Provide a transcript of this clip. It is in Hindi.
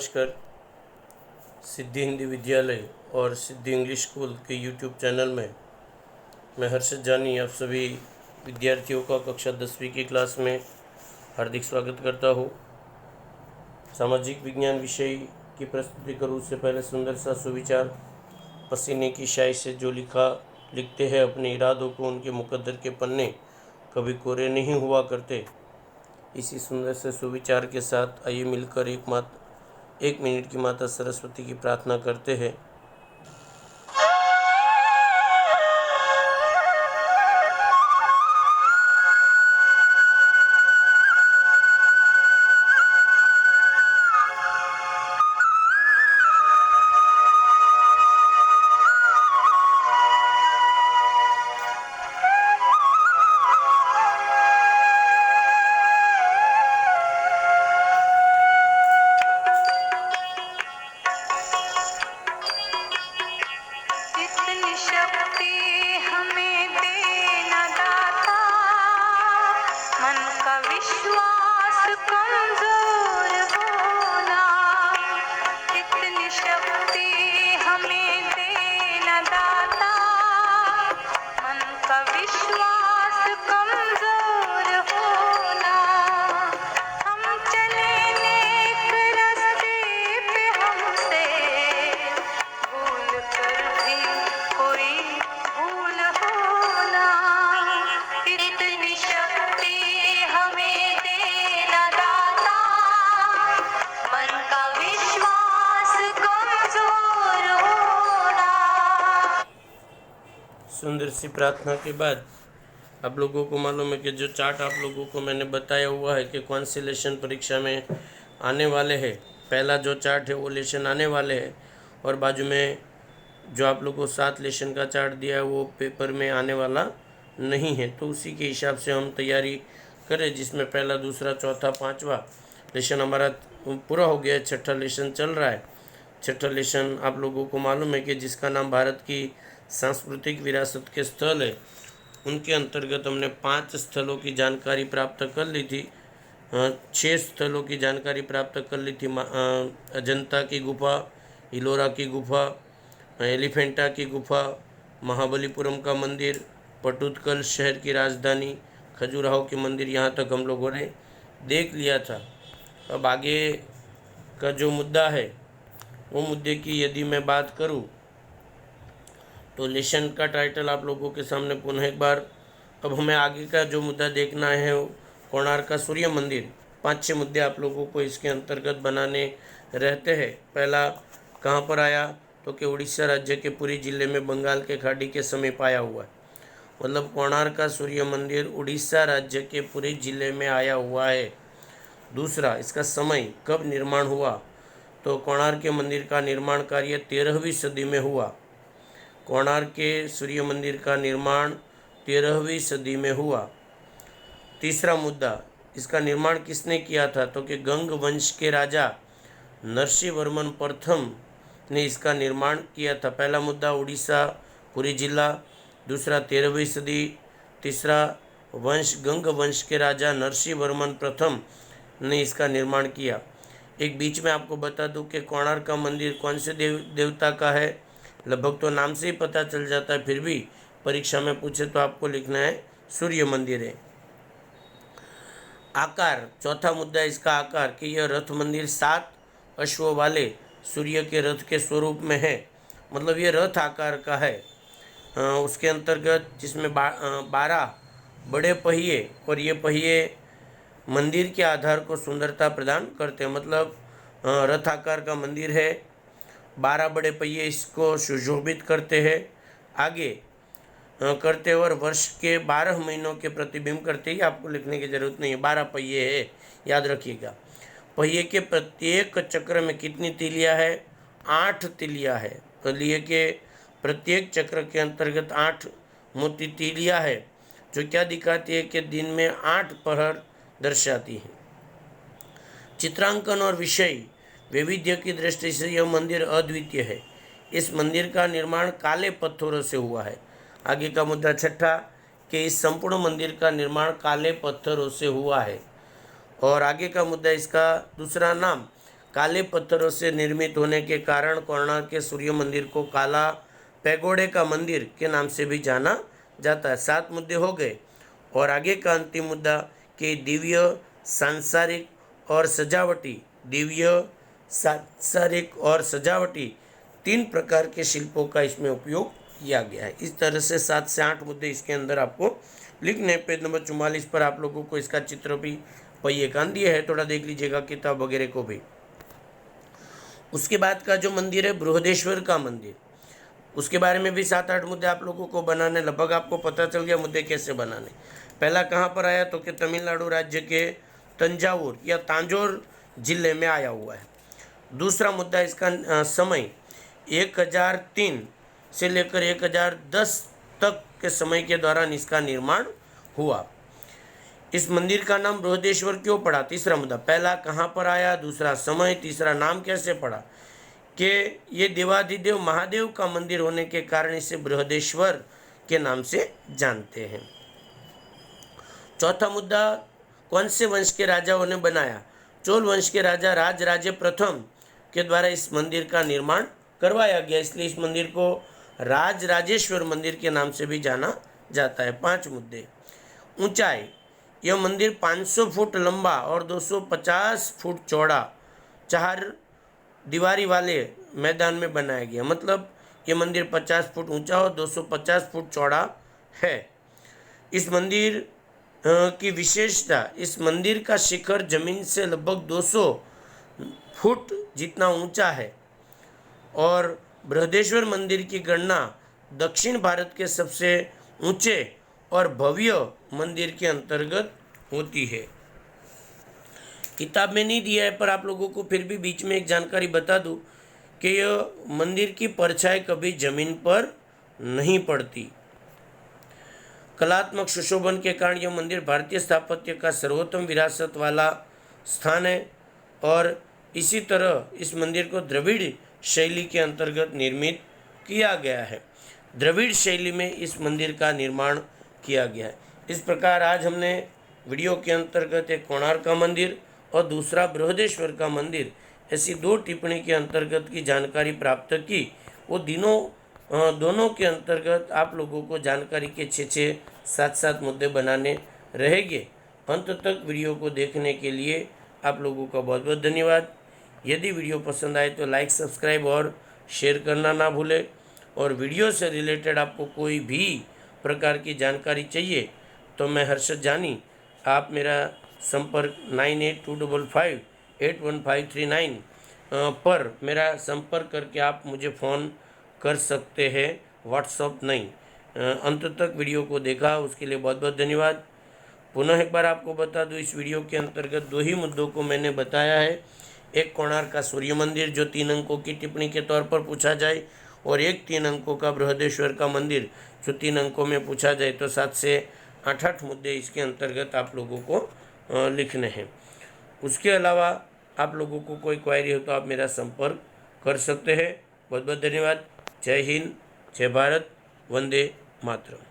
नमस्कार। सिद्धि हिंदी विद्यालय और सिद्धि इंग्लिश स्कूल के यूट्यूब चैनल में मैं हर्षद जानी आप सभी विद्यार्थियों का कक्षा 10वीं की क्लास में हार्दिक स्वागत करता हूँ। सामाजिक विज्ञान विषय की प्रस्तुति करूँ उससे पहले सुंदर सा सुविचार। पसीने की स्याही से जो लिखते हैं अपने इरादों को, उनके मुकद्दर के पन्ने कभी कोरे नहीं हुआ करते। इसी सुंदर से सुविचार के साथ आइए मिलकर एक मिनट की माता सरस्वती की प्रार्थना करते हैं। सुंदर सी प्रार्थना के बाद आप लोगों को मालूम है कि जो चार्ट आप लोगों को मैंने बताया हुआ है कि कौन से लेसन परीक्षा में आने वाले हैं। पहला जो चार्ट है वो लेसन आने वाले हैं और बाजू में जो आप लोगों को 7 लेसन का चार्ट दिया है वो पेपर में आने वाला नहीं है। तो उसी के हिसाब से हम तैयारी करें, जिसमें पहला, दूसरा, चौथा, 5वां लेसन हमारा पूरा हो गया है। छठा लेसन चल रहा है। छठा लेसन आप लोगों को मालूम है कि जिसका नाम भारत की सांस्कृतिक विरासत के स्थल है, उनके अंतर्गत हमने 5 स्थलों की जानकारी प्राप्त कर ली थी। 6 स्थलों की जानकारी प्राप्त कर ली थी। अजंता की गुफा, इलोरा की गुफा, एलिफेंटा की गुफा, महाबलीपुरम का मंदिर, पटुदकल शहर की राजधानी, खजुराहो के मंदिर, यहाँ तक हम लोगों ने देख लिया था। अब आगे का जो मुद्दा है वो मुद्दे की यदि मैं बात करूं तो लेसन का टाइटल आप लोगों के सामने पुनः एक बार। अब हमें आगे का जो मुद्दा देखना है कोणार्क का सूर्य मंदिर। 5-6 मुद्दे आप लोगों को इसके अंतर्गत बनाने रहते हैं। पहला कहाँ पर आया तो कि उड़ीसा राज्य के पुरी जिले में बंगाल के खाड़ी के समीप आया हुआ है। मतलब कोणार्क का सूर्य मंदिर उड़ीसा राज्य के पुरी जिले में आया हुआ है। दूसरा, इसका समय कब निर्माण हुआ तो कोणार्क के मंदिर का निर्माण कार्य 13वीं सदी में हुआ। कोणार्क के सूर्य मंदिर का निर्माण 13वीं सदी में हुआ। तीसरा मुद्दा, इसका निर्माण किसने किया था तो कि गंग वंश के राजा नरसिंहवर्मन प्रथम ने इसका निर्माण किया था। पहला मुद्दा उड़ीसा पुरी जिला, दूसरा 13वीं सदी, तीसरा वंश गंग वंश के राजा नरसिंहवर्मन प्रथम ने इसका निर्माण किया। एक बीच में आपको बता दूं कि कोणार्क का मंदिर कौन से देवता का है। लगभग तो नाम से ही पता चल जाता है, फिर भी परीक्षा में पूछे तो आपको लिखना है सूर्य मंदिर है। आकार, चौथा मुद्दा इसका आकार कि यह रथ मंदिर 7 अश्वों वाले सूर्य के रथ के स्वरूप में है। मतलब ये रथ आकार का है। उसके अंतर्गत जिसमें 12 बड़े पहिए और ये पहिए मंदिर के आधार को सुंदरता प्रदान करते हैं। मतलब रथ आकार का मंदिर है, 12 बड़े पहिए इसको सुशोभित करते हैं। आगे करते और वर्ष के 12 महीनों के प्रतिबिंब करते ही आपको लिखने की जरूरत नहीं है। 12 पहिए है, याद रखिएगा। पहिए के प्रत्येक चक्र में कितनी तीलियाँ है 8 तीलियाँ है। पहिए के प्रत्येक चक्र के अंतर्गत 8 मोटी तीलियाँ है, जो क्या दिखाती है कि दिन में 8 पहर दर्शाती है। चित्रांकन और विषय वैविध्य की दृष्टि से यह मंदिर अद्वितीय है। इस मंदिर का निर्माण काले पत्थरों से हुआ है। आगे का मुद्दा छठा कि इस संपूर्ण मंदिर का निर्माण काले पत्थरों से हुआ है। और आगे का मुद्दा इसका दूसरा नाम काले पत्थरों से निर्मित होने के कारण कोणार्क के सूर्य मंदिर को काला पैगोडे का मंदिर के नाम से भी जाना जाता है। 7 मुद्दे हो गए और आगे का अंतिम मुद्दा कि दिव्य, सांसारिक और सजावटी, दिव्य, सांसारिक और सजावटी 3 प्रकार के शिल्पों का इसमें उपयोग किया गया है। इस तरह से 7 से 8 मुद्दे इसके अंदर आपको लिखने। पेज नंबर 44 पर आप लोगों को इसका चित्र भी पहिए कान दिया है, थोड़ा देख लीजिएगा किताब वगैरह को भी। उसके बाद का जो मंदिर है बृहदेश्वर का मंदिर, उसके बारे में भी 7-8 मुद्दे आप लोगों को बनाने, लगभग आपको पता चल गया मुद्दे कैसे बनाने। पहला कहाँ पर आया तो कि तमिलनाडु राज्य के तंजावुर या तांजोर जिले में आया हुआ है। दूसरा मुद्दा इसका समय 1003 से लेकर 1010 तक के समय के दौरान इसका निर्माण हुआ। इस मंदिर का नाम बृहदेश्वर क्यों पड़ा? तीसरा मुद्दा, पहला कहाँ पर आया, दूसरा समय, तीसरा नाम कैसे पड़ा, कि ये देवाधिदेव महादेव का मंदिर होने के कारण इसे बृहदेश्वर के नाम से जानते हैं। चौथा मुद्दा, कौन से वंश के राजाओं ने बनाया? चोल वंश के राजा राजराजे प्रथम के द्वारा इस मंदिर का निर्माण करवाया गया, इसलिए इस मंदिर को राजराजेश्वर मंदिर के नाम से भी जाना जाता है। 5 मुद्दे, ऊंचाई, यह मंदिर 500 फुट लंबा और 250 फुट चौड़ा 4 दीवारी वाले मैदान में बनाया गया, मतलब ये मंदिर 50 फुट ऊंचा और 250 फुट चौड़ा है। इस मंदिर की विशेषता, इस मंदिर का शिखर जमीन से लगभग 200 फुट जितना ऊंचा है और बृहदेश्वर मंदिर की गणना दक्षिण भारत के सबसे ऊंचे और भव्य मंदिर के अंतर्गत होती है। किताब में नहीं दिया है पर आप लोगों को फिर भी बीच में एक जानकारी बता दूं कि यह मंदिर की परछाई कभी जमीन पर नहीं पड़ती। कलात्मक सुशोभन के कारण यह मंदिर भारतीय स्थापत्य का सर्वोत्तम विरासत वाला स्थान है और इसी तरह इस मंदिर को द्रविड़ शैली के अंतर्गत निर्मित किया गया है। द्रविड़ शैली में इस मंदिर का निर्माण किया गया है। इस प्रकार आज हमने वीडियो के अंतर्गत एक कोणार्क का मंदिर और दूसरा बृहदेश्वर का मंदिर, ऐसी 2 टिप्पणी के अंतर्गत की जानकारी प्राप्त की। वो दोनों के अंतर्गत आप लोगों को जानकारी के 6-6, 7-7 मुद्दे बनाने रहेंगे। अंत तक वीडियो को देखने के लिए आप लोगों का बहुत बहुत धन्यवाद। यदि वीडियो पसंद आए तो लाइक, सब्सक्राइब और शेयर करना ना भूलें। और वीडियो से रिलेटेड आपको कोई भी प्रकार की जानकारी चाहिए तो मैं हर्षद जानी, आप मेरा संपर्क 9825581539 पर मेरा संपर्क करके आप मुझे फ़ोन कर सकते हैं, व्हाट्सअप नहीं। अंत तक वीडियो को देखा उसके लिए बहुत बहुत धन्यवाद। पुनः एक बार आपको बता दूं, इस वीडियो के अंतर्गत 2 ही मुद्दों को मैंने बताया है। एक कोणार्क का सूर्य मंदिर जो 3 अंकों की टिप्पणी के तौर पर पूछा जाए और एक 3 अंकों का बृहदेश्वर का मंदिर जो 3 अंकों में पूछा जाए, तो 7 से 8 मुद्दे इसके अंतर्गत आप लोगों को लिखने हैं। उसके अलावा आप लोगों को कोई क्वेरी हो तो आप मेरा संपर्क कर सकते हैं। बहुत बहुत धन्यवाद। जय हिंद, जय भारत, वंदे मातरम।